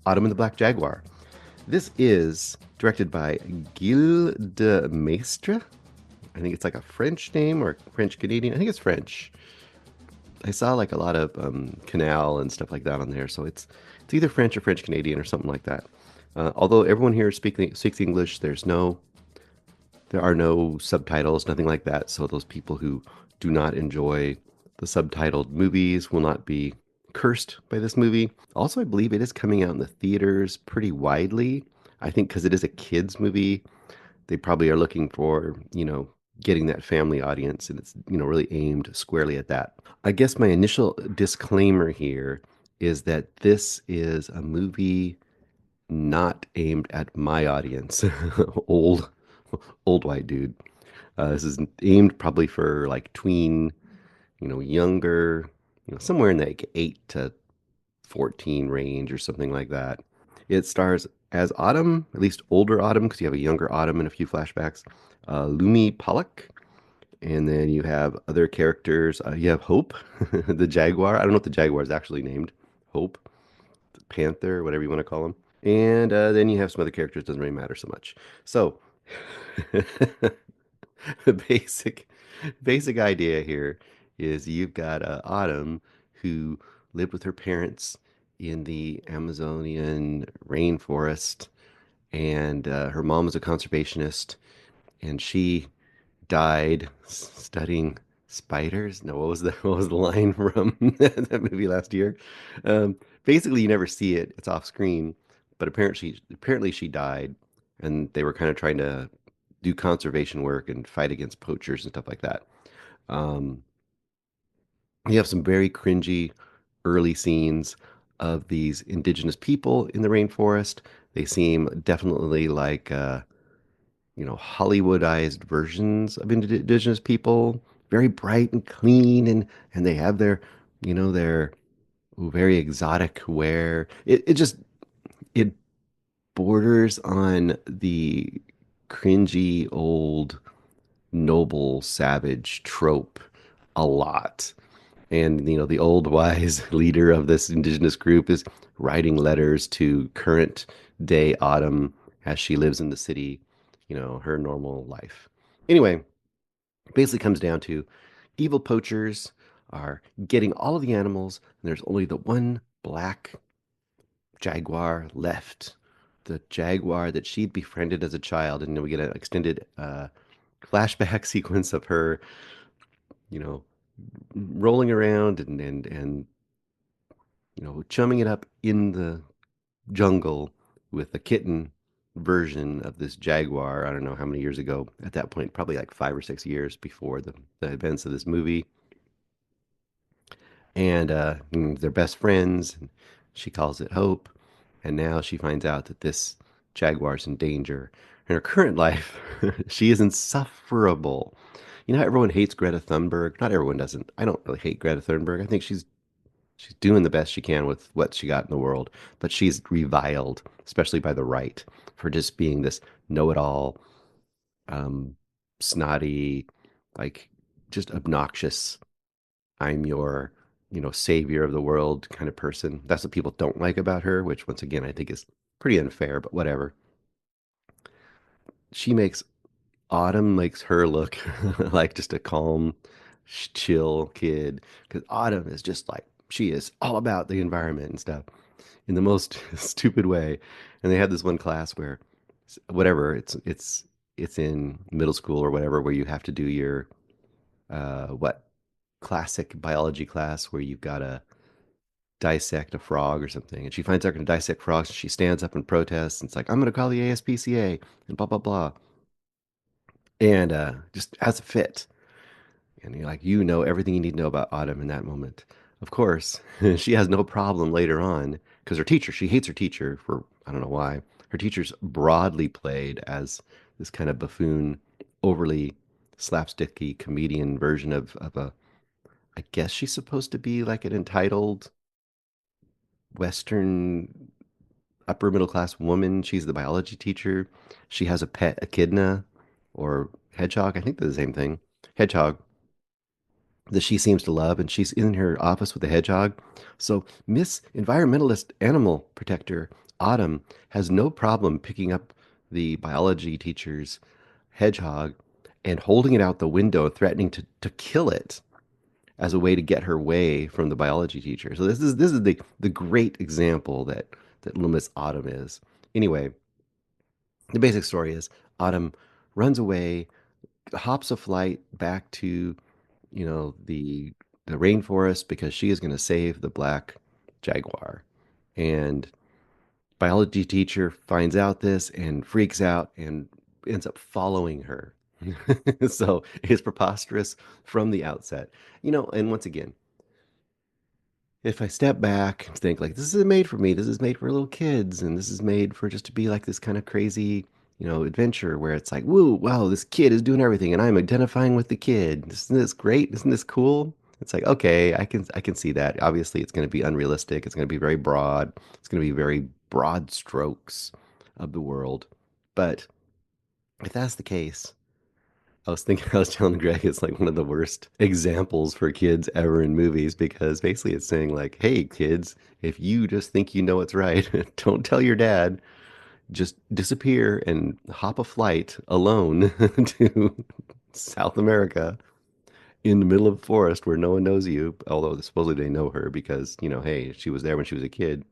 Autumn and the Black Jaguar. This is directed by Gilles de Maistre. I think it's like a French name or French Canadian. I think it's French. I saw like a lot of Canal and stuff like that on there, so it's either French or French Canadian or something like that. Although everyone here speaks English, there are no subtitles, nothing like that. So those people who do not enjoy the subtitled movies will not be cursed by this movie. Also, I believe it is coming out in the theaters pretty widely. I think because it is a kids movie, they probably are looking for, getting that family audience, and it's, really aimed squarely at that. I guess my initial disclaimer here is that this is a movie not aimed at my audience, old old white dude. This is aimed probably for like tween, younger, somewhere in the like 8 to 14 range or something like that. It stars as Autumn, at least older Autumn, because you have a younger Autumn in a few flashbacks. Lumi Pollock, and then you have other characters. You have Hope, the Jaguar. I don't know what the Jaguar is actually named. Hope, the Panther, whatever you want to call him. And then you have some other characters. Doesn't really matter so much. So the basic idea here is you've got Autumn who lived with her parents in the Amazonian rainforest, and her mom was a conservationist, and she died studying spiders. No, what was the line from that movie last year? Basically, you never see it; it's off screen. But apparently she died, and they were kind of trying to do conservation work and fight against poachers and stuff like that. Um, you have some very cringy early scenes of these indigenous people in the rainforest. They seem definitely like Hollywoodized versions of indigenous people, very bright and clean, and they have their very exotic wear. It borders on the cringy old noble savage trope a lot. And the old wise leader of this indigenous group is writing letters to current day Autumn as she lives in the city, her normal life. Anyway, basically comes down to evil poachers are getting all of the animals, and there's only the one black jaguar left. The jaguar that she'd befriended as a child. And then we get an extended flashback sequence of her, you know, rolling around and chumming it up in the jungle with a kitten version of this jaguar. I don't know how many years ago at that point, probably like 5 or 6 years before the events of this movie. And they're best friends. And she calls it Hope. And now she finds out that this jaguar's in danger. In her current life, she is insufferable. You know how everyone hates Greta Thunberg? Not everyone doesn't. I don't really hate Greta Thunberg. I think she's doing the best she can with what she got in the world, but she's reviled, especially by the right, for just being this know-it-all, um, snotty, like just obnoxious. I'm your, savior of the world kind of person. That's what people don't like about her, which once again I think is pretty unfair, but whatever. She makes Autumn makes her look like just a calm, chill kid because Autumn is just like she is all about the environment and stuff in the most stupid way. And they had this one class where whatever it's in middle school or whatever where you have to do your what classic biology class where you've got to dissect a frog or something. And she finds out going to dissect frogs. She stands up and protests. And it's like, I'm going to call the ASPCA and blah, blah, blah. And just as a fit. And you're like, everything you need to know about Autumn in that moment. Of course, she has no problem later on because she hates her teacher for, I don't know why. Her teacher's broadly played as this kind of buffoon, overly slapsticky comedian version of I guess she's supposed to be like an entitled Western upper middle class woman. She's the biology teacher. She has a pet echidna or hedgehog. I think they're the same thing. Hedgehog. that she seems to love, and she's in her office with the hedgehog. So Miss Environmentalist Animal Protector Autumn has no problem picking up the biology teacher's hedgehog and holding it out the window and threatening to kill it as a way to get her way from the biology teacher. So this is the great example that little Miss Autumn is. Anyway, the basic story is Autumn runs away, hops a flight back to, the rainforest because she is going to save the Black Jaguar. And biology teacher finds out this and freaks out and ends up following her. So it's preposterous from the outset. And once again, if I step back and think like this is made for me, this is made for little kids, and this is made for just to be like this kind of crazy, adventure where it's like, woo, wow, this kid is doing everything, and I'm identifying with the kid. Isn't this great? Isn't this cool? It's like, okay, I can see that. Obviously, it's going to be unrealistic. It's going to be very broad. It's going to be very broad strokes of the world. But if that's the case, I was thinking, I was telling Greg, it's like one of the worst examples for kids ever in movies because basically it's saying, like, hey, kids, if you just think you know what's right, don't tell your dad. Just disappear and hop a flight alone to South America in the middle of the forest where no one knows you, although supposedly they know her because, hey, she was there when she was a kid,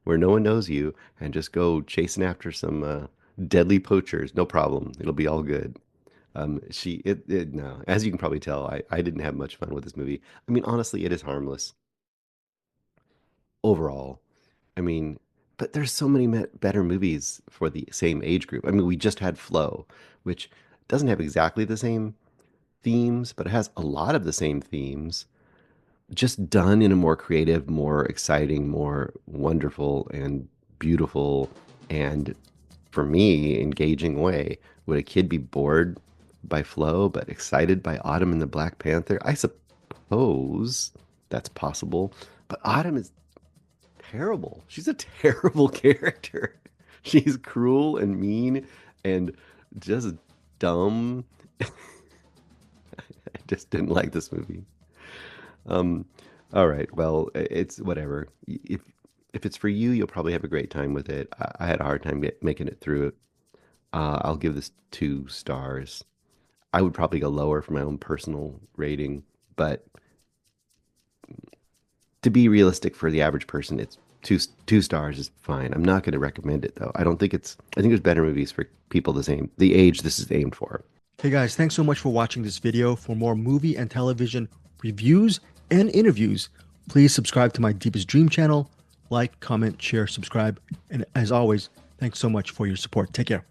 where no one knows you, and just go chasing after some deadly poachers. No problem. It'll be all good. No, as you can probably tell, I didn't have much fun with this movie. I mean, honestly, it is harmless overall. I mean, but there's so many better movies for the same age group. I mean, we just had Flow, which doesn't have exactly the same themes, but it has a lot of the same themes, just done in a more creative, more exciting, more wonderful and beautiful, and for me, engaging way. Would a kid be bored by Flo, but excited by Autumn and the Black Panther? I suppose that's possible. But Autumn is terrible. She's a terrible character. She's cruel and mean and just dumb. I just didn't like this movie. Um, all right. Well, it's whatever. If it's for you, you'll probably have a great time with it. I had a hard time making it through it. I'll give this 2 stars. I would probably go lower for my own personal rating, but to be realistic for the average person, it's two stars is fine. I'm not going to recommend it though. I don't think it's. I think there's better movies for people the age this is aimed for. Hey guys, thanks so much for watching this video. For more movie and television reviews and interviews, please subscribe to my Deepest Dream channel. Like, comment, share, subscribe. And as always, thanks so much for your support. Take care.